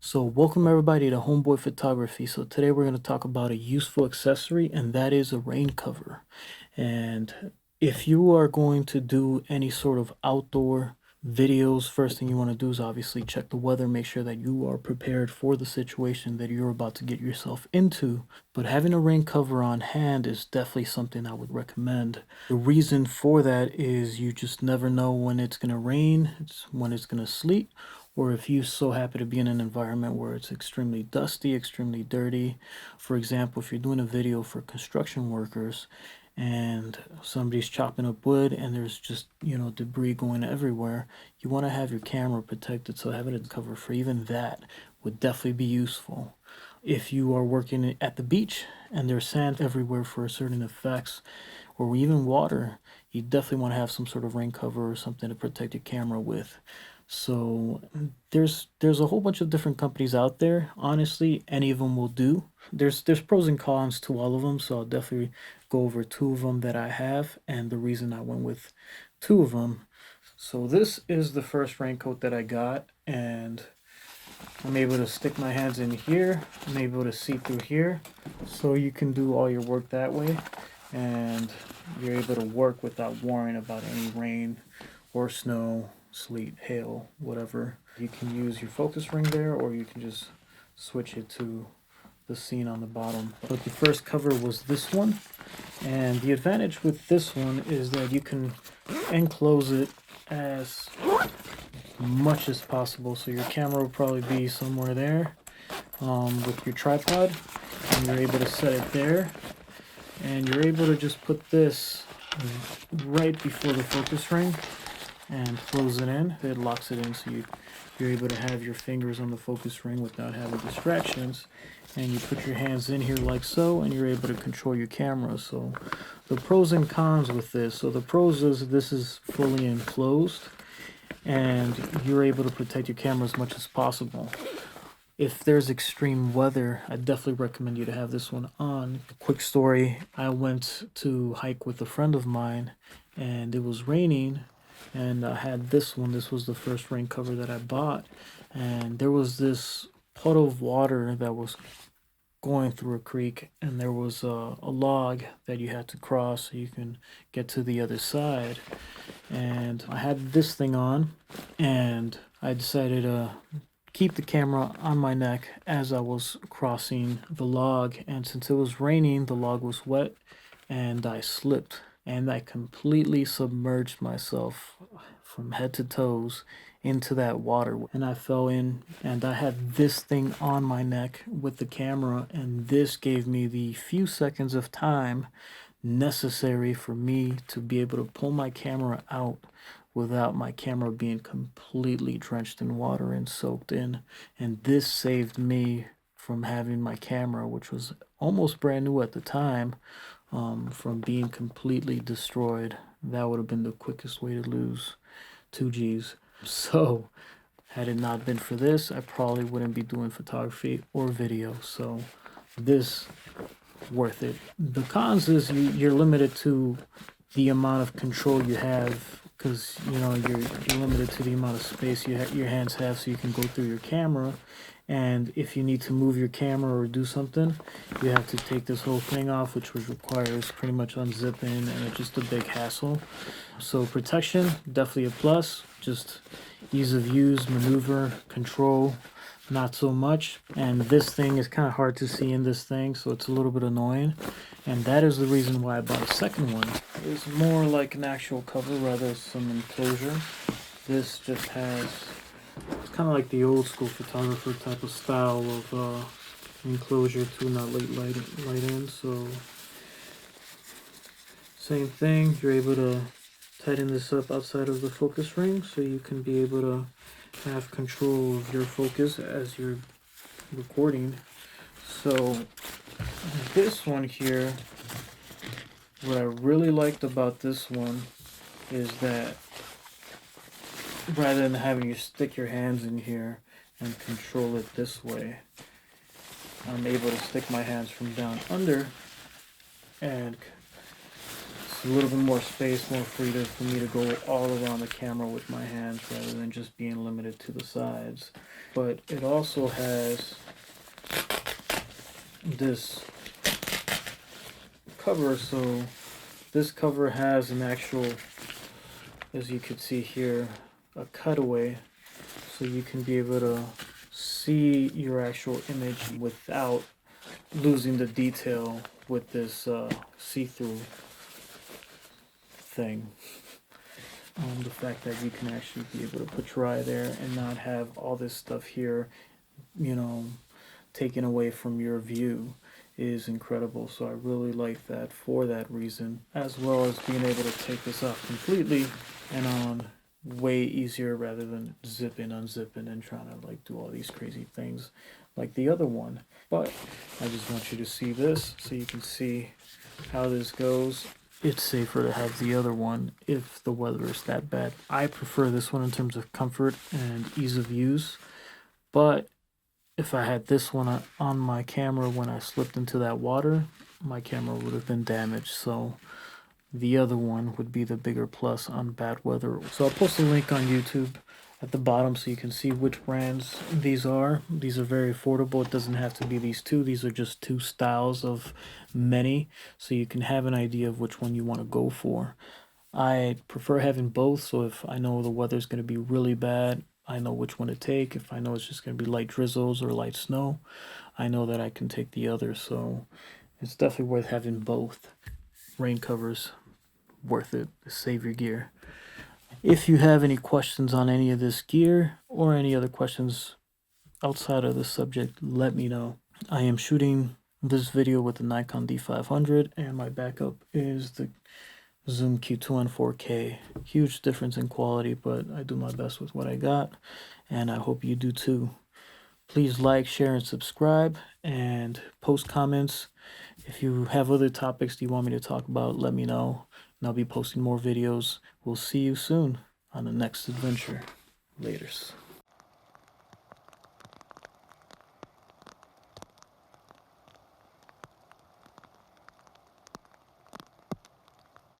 So welcome everybody to Homeboy Photography. So today we're going to talk about a useful accessory, and that is a rain cover. And if you are going to do any sort of outdoor videos, first thing you want to do is obviously check the weather, make sure that you are prepared for the situation that you're about to get yourself into. But having a rain cover on hand is definitely something I would recommend. The reason for that is you just never know when it's going to rain, when it's going to sleet, or if you so happen to be in an environment where it's extremely dusty, extremely dirty. For example, if you're doing a video for construction workers and somebody's chopping up wood and there's just, debris going everywhere, you want to have your camera protected. So having it cover for even that would definitely be useful. If you are working at the beach and there's sand everywhere for certain effects, or even water, you definitely want to have some sort of rain cover or something to protect your camera with. So there's a whole bunch of different companies out there. Honestly, any of them will do. There's pros and cons to all of them, so I'll definitely go over two of them that I have and the reason I went with two of them. So this is the first raincoat that I got, and I'm able to stick my hands in here. I'm able to see through here, so you can do all your work that way, and you're able to work without worrying about any rain or snow, sleet, hail, whatever. You can use your focus ring there, or you can just switch it to the scene on the bottom. But the first cover was this one, and the advantage with this one is that you can enclose it as much as possible. So your camera will probably be somewhere there with your tripod, and you're able to set it there, and you're able to just put this right before the focus ring and close it in. It locks it in, so you're able to have your fingers on the focus ring without having distractions, and you put your hands in here like so, and you're able to control your camera. So the pros and cons with this: so the pros is this is fully enclosed and you're able to protect your camera as much as possible. If there's extreme weather, I definitely recommend you to have this one on. A quick story: I went to hike with a friend of mine and it was raining, and I had this one. This was the first rain cover that I bought, and there was this puddle of water that was going through a creek, and there was a log that you had to cross so you can get to the other side. And I had this thing on, and I decided to keep the camera on my neck as I was crossing the log. And since it was raining, the log was wet, and I slipped, and I completely submerged myself from head to toes into that water, and I fell in, and I had this thing on my neck with the camera, and this gave me the few seconds of time necessary for me to be able to pull my camera out without my camera being completely drenched in water and soaked in. And this saved me from having my camera, which was almost brand new at the time, from being completely destroyed. That would have been the quickest way to lose 2 Gs. So had it not been for this, I probably wouldn't be doing photography or video. So this, worth it. The cons is you're limited to the amount of control you have, because you're limited to the amount of space your hands have, so you can go through your camera. And if you need to move your camera or do something, you have to take this whole thing off, which requires pretty much unzipping, and it's just a big hassle. So protection, definitely a plus. Just ease of use, maneuver, control, not so much. And this thing is kind of hard to see in this thing, so it's a little bit annoying. And that is the reason why I bought a second one. It's more like an actual cover rather than some enclosure. This just has, it's kind of like the old school photographer type of style of enclosure to not light in. So same thing, you're able to tighten this up outside of the focus ring, so you can be able to have control of your focus as you're recording. So this one here, what I really liked about this one is that rather than having you stick your hands in here and control it this way, I'm able to stick my hands from down under, and a little bit more space, more freedom for me to go all around the camera with my hands rather than just being limited to the sides. But it also has this cover, so this cover has an actual, as you can see here, a cutaway, so you can be able to see your actual image without losing the detail with this see-through thing. The fact that you can actually be able to put your eye there and not have all this stuff here, you know, taken away from your view is incredible. So I really like that for that reason, as well as being able to take this off completely and on way easier rather than zipping, unzipping, and trying to like do all these crazy things like the other one. But I just want you to see this so you can see how this goes. It's safer to have the other one if the weather is that bad. I prefer this one in terms of comfort and ease of use, but if I had this one on my camera when I slipped into that water, my camera would have been damaged. So the other one would be the bigger plus on bad weather. So I'll post a link on YouTube at the bottom so you can see which brands these are. These are very affordable. It doesn't have to be these two. These are just two styles of many, so you can have an idea of which one you want to go for. I prefer having both, so if I know the weather's going to be really bad, I know which one to take. If I know it's just going to be light drizzles or light snow, I know that I can take the other. So it's definitely worth having both. Rain covers, worth it to save your gear. If you have any questions on any of this gear or any other questions outside of this subject, let me know. I am shooting this video with the Nikon D500 and my backup is the Zoom Q2 4K. Huge difference in quality, but I do my best with what I got, and I hope you do too. Please like, share, and subscribe, and post comments. If you have other topics you want me to talk about, let me know, and I'll be posting more videos. We'll see you soon on the next adventure. Laters.